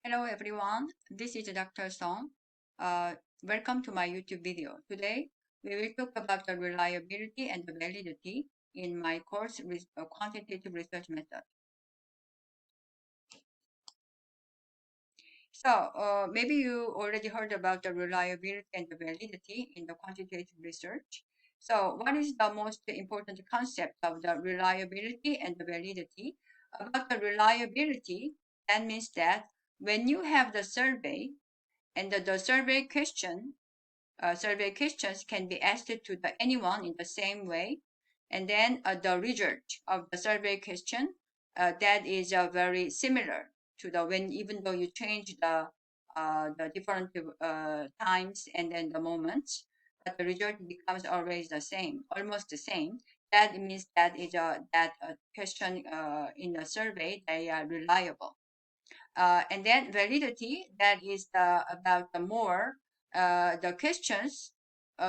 Hello everyone, this is Dr. Song. Uh, Welcome to my YouTube video. Today, we will talk about the reliability and the validity in my course with a quantitative research method. So maybe you already heard about the reliability and the validity in the quantitative research. So what is the most important concept of the reliability and the validity? About the reliability, that means that when you have the survey, and the survey questions can be asked to anyone in the same way. And then the result of the survey question that is very similar to the when even though you change the different times and then the moments, but the result becomes always the same, almost the same. That means that is that question in the survey they are reliable. And then validity, that is about the more the questions,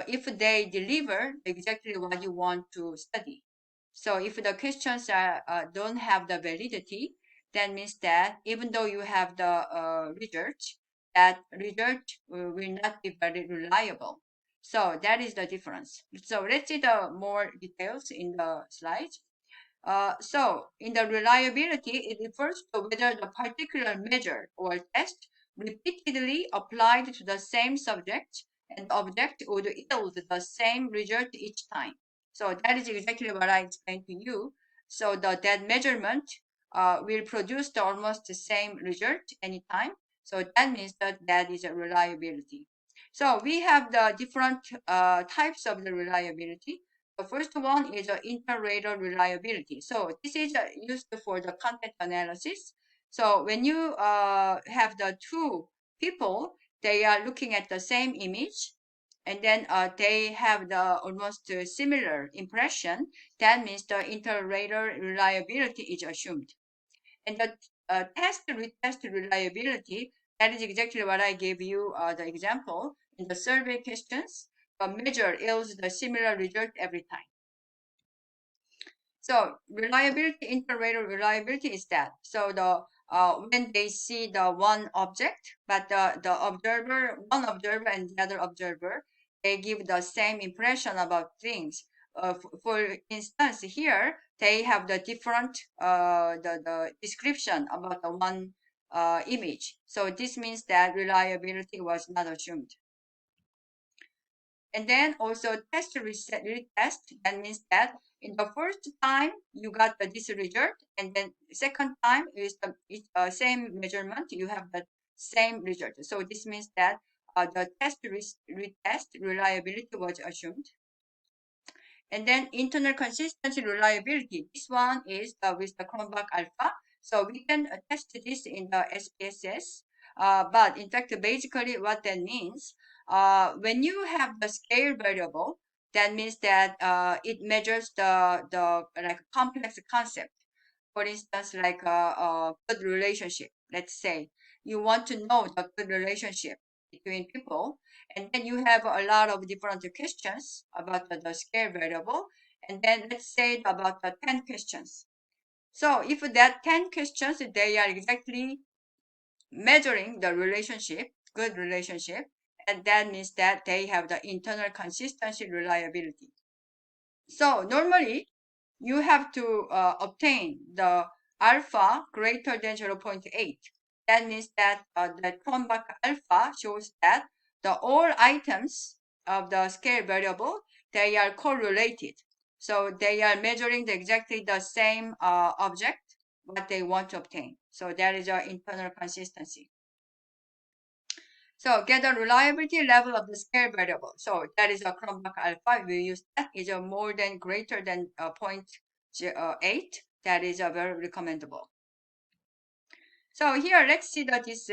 if they deliver exactly what you want to study. So if the questions don't have the validity, that means that even though you have the result, that result will not be very reliable. So that is the difference. So let's see the more details in the slides. So, in the reliability, it refers to whether the particular measure or test repeatedly applied to the same subject and object would yield the same result each time. So that is exactly what I explained to you. So that measurement will produce almost the same result anytime. So that means that is a reliability. So we have the different types of the reliability. The first one is inter-rater reliability. So this is used for the content analysis. So when you have the two people, they are looking at the same image, and then they have the almost similar impression. That means the inter-rater reliability is assumed. And the test-retest reliability, that is exactly what I gave you the example. In the survey questions, a measure yields the similar result every time. So reliability, inter-rater reliability is that. So when they see the one object, but one observer and the other observer, they give the same impression about things. For instance, here they have the different the description about the one image. So this means that reliability was not assumed. And then also test reset retest. That means that in the first time you got this result, and then second time is the same measurement, you have the same result. So this means that the retest reliability was assumed. And then internal consistency reliability. This one is with the Cronbach alpha. So we can test this in the SPSS. But in fact, basically what that means, when you have the scale variable, that means that it measures the like complex concept. For instance, like a good relationship. Let's say you want to know the good relationship between people, and then you have a lot of different questions about the scale variable, and then let's say about the 10 questions. So if that 10 questions, they are exactly measuring the relationship, good relationship, and that means that they have the internal consistency reliability. So normally you have to obtain the alpha greater than 0.8. That means that the Cronbach alpha shows that the all items of the scale variable, they are correlated. So they are measuring exactly the same object, what they want to obtain. So that is our internal consistency. So get the reliability level of the scale variable. So that is a Cronbach alpha. We use that is a more than greater than 0.8. That is a very recommendable. So here let's see that this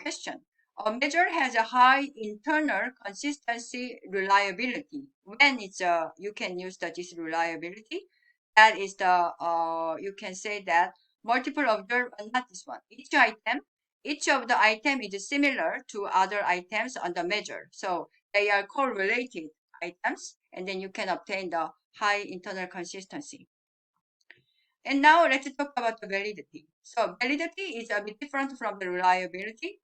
question. A measure has a high internal consistency reliability. When it's you can use this reliability. That is the you can say that multiple observed, not this one. Each of the item is similar to other items on the measure. So they are correlated items, and then you can obtain the high internal consistency. And now let's talk about the validity. So validity is a bit different from the reliability.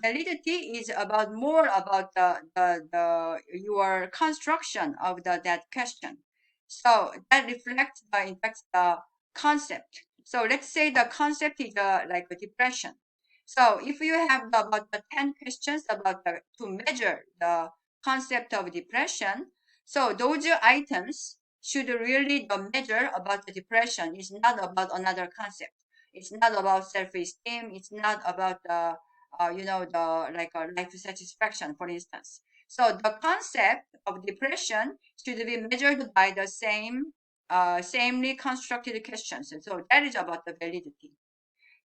Validity is about more about the your construction of that question. So that reflects the in fact the concept. So let's say the concept is like a depression. So if you have about the 10 questions about to measure the concept of depression, so those items should really the measure about the depression. It's not about another concept. It's not about self-esteem. It's not about the the like life satisfaction, for instance. So the concept of depression should be measured by the samely constructed questions. And so that is about the validity.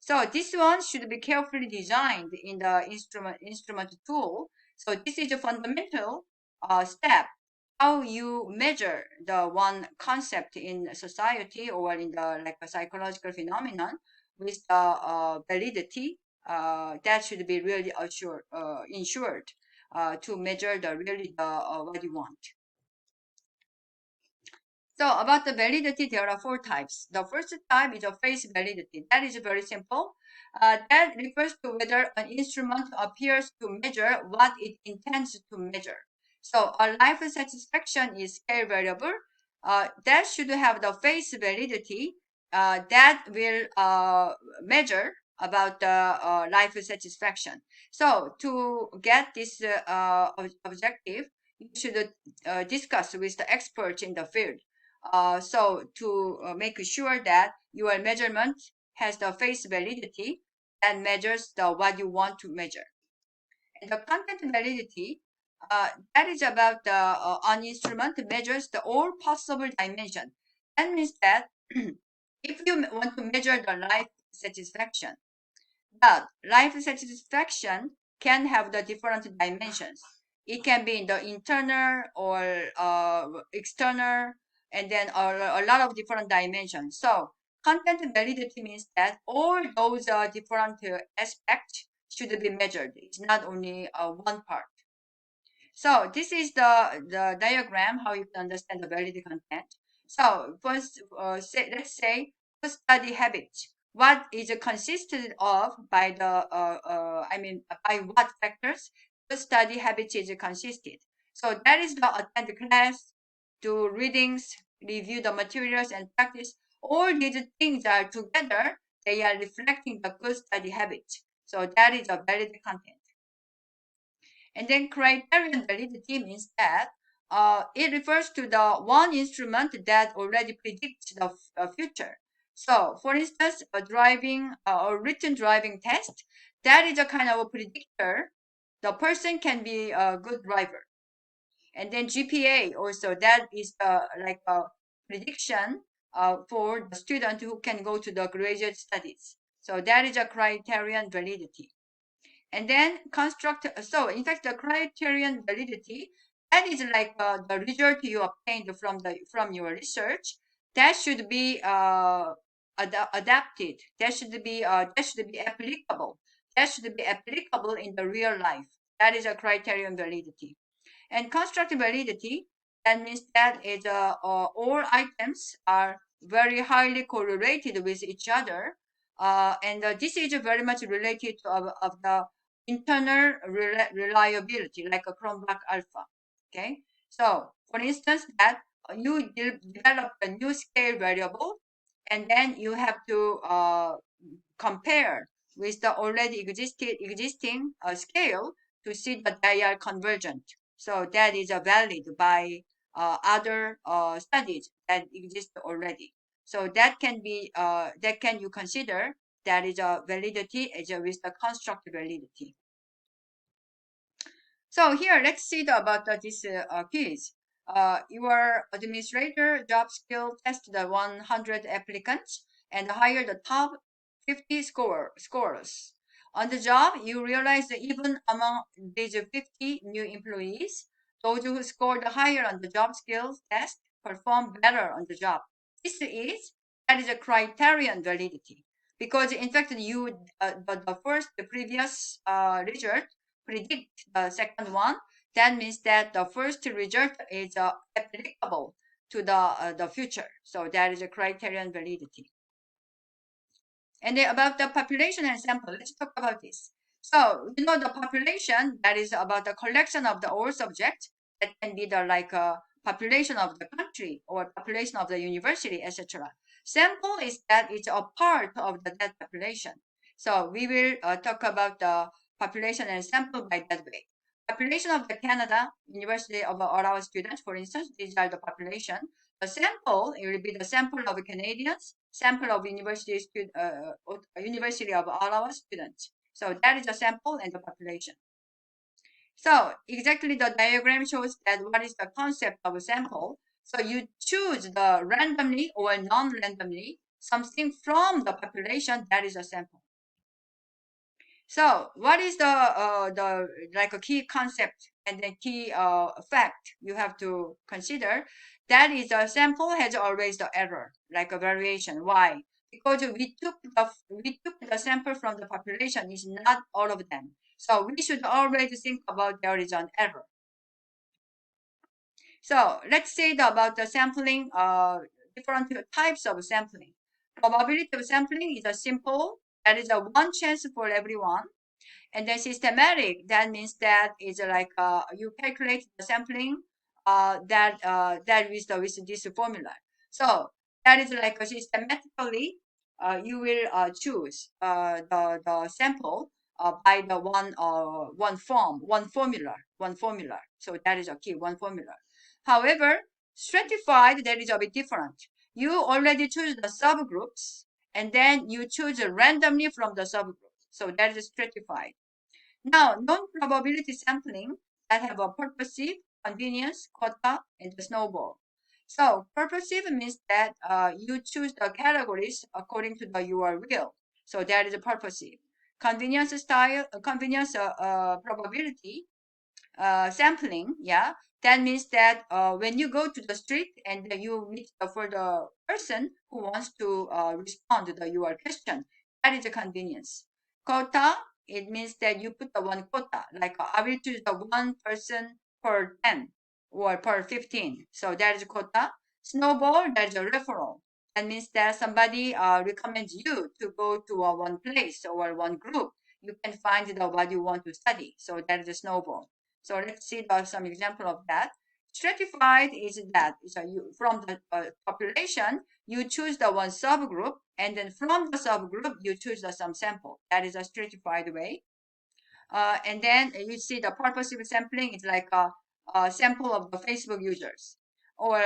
So this one should be carefully designed in the instrument tool. So this is a fundamental step how you measure the one concept in society or in the like a psychological phenomenon with the validity that should be really ensured to measure the really the what you want. So about the validity, there are four types. The first type is a face validity. That is very simple. That refers to whether an instrument appears to measure what it intends to measure. So a life satisfaction is scale variable. That should have the face validity that will measure about the life satisfaction. So to get this objective, you should discuss with the experts in the field so to make sure that your measurement has the face validity and measures the what you want to measure. And the content validity, that is about the an instrument measures the all possible dimension. That means that if you want to measure the life satisfaction, but life satisfaction can have the different dimensions. It can be in the internal or external, and then a lot of different dimensions. So content validity means that all those different aspects should be measured. It's not only one part. So this is the diagram how you can understand the validity content. So first, let's say first study habits. What is consisted of by the by what factors the study habits is consisted. So that is the attend class, do readings, review the materials, and practice. All these things are together. They are reflecting the good study habits. So that is a valid content. And then criterion validity means that it refers to the one instrument that already predicts the future. So, for instance, a written driving test, that is a kind of a predictor. The person can be a good driver. And then GPA also, that is like a prediction for the student who can go to the graduate studies. So that is a criterion validity. And then construct, so in fact, the criterion validity, that is like the result you obtained from your research, that should be adapted. That should be applicable. That should be applicable in the real life. That is a criterion validity. And construct validity, that means that all items are very highly correlated with each other. And this is very much related to of the internal reliability, like a Cronbach alpha. Okay. So, for instance, that you develop a new scale variable, and then you have to compare with the already existing scale to see that they are convergent. So that is valid by other studies that exist already. So that can be that can you consider that is a validity as a with the construct validity. So here, let's see about this quiz. Your administrator job skill test the 100 applicants and hire the top 50 scorers. On the job, you realize that even among these 50 new employees, those who scored higher on the job skills test perform better on the job. This is that is a criterion validity because in fact the previous result predict the second one. That means that the first result is applicable to the future. So that is a criterion validity. And then about the population and sample, let's talk about this. So the population, that is about the collection of the all subjects. That can be the like a population of the country or population of the university, etc. Sample is that it's a part of that population. So we will talk about the population and sample by that way. Population of the Canada University of our students, for instance, these are the population. The sample, it will be the sample of Canadians, sample of University of Ottawa students. So that is the sample and the population. So exactly the diagram shows that what is the concept of a sample. So you choose the randomly or non-randomly something from the population, that is a sample. So what is the like a key concept and the key fact you have to consider? That is a sample has always the error, like a variation. Why? Because we took the sample from the population is not all of them. So we should always think about there is an error. So let's say about the sampling, different types of sampling. Probability of sampling is a simple, that is a one chance for everyone. And then systematic, that means that is like you calculate the sampling that with this formula. So that is like a systematically you will choose the sample by the one formula. So that is a key, one formula. However, stratified, that is a bit different. You already choose the subgroups and then you choose randomly from the subgroups. So that is stratified. Now, non-probability sampling that have a purposive, convenience, quota, and the snowball. So purposive means that you choose the categories according to your will. So that is a purposive. Convenience style, convenience probability sampling, yeah, that means that when you go to the street and you meet for the person who wants to respond to your question, that is a convenience. Quota, it means that you put the one quota, like I will choose the one person per 10 or per 15. So that is quota. Snowball, that is a referral. That means that somebody recommends you to go to one place or one group. You can find what you want to study. So that is a snowball. So let's see some example of that. Stratified is that you from the population you choose the one subgroup, and then from the subgroup you choose some sample. That is a stratified way. And then you see the purposive sampling is like a sample of the Facebook users or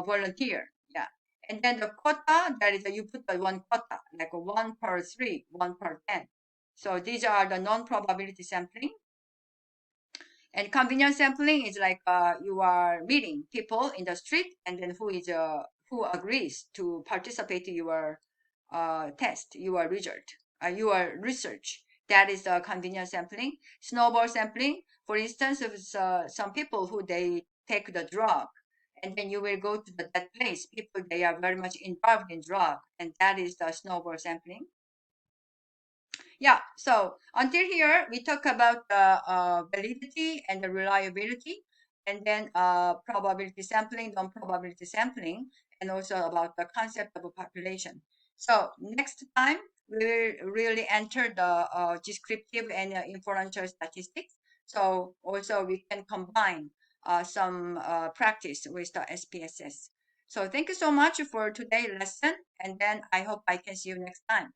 volunteer. Yeah. And then the quota, that is you put the one quota, like a 1 per 3, 1 per 10. So these are the non-probability sampling. And convenience sampling is like you are meeting people in the street, and then who agrees to participate in your test, your result, your research. That is the convenience sampling. Snowball sampling, for instance, if some people who they take the drug, and then you will go to that place. People they are very much involved in drug, and that is the snowball sampling. Yeah, so until here, we talk about the validity and the reliability, and then probability sampling, non-probability sampling, and also about the concept of a population. So next time, we will really enter the descriptive and inferential statistics. So also we can combine some practice with the SPSS. So thank you so much for today's lesson, and then I hope I can see you next time.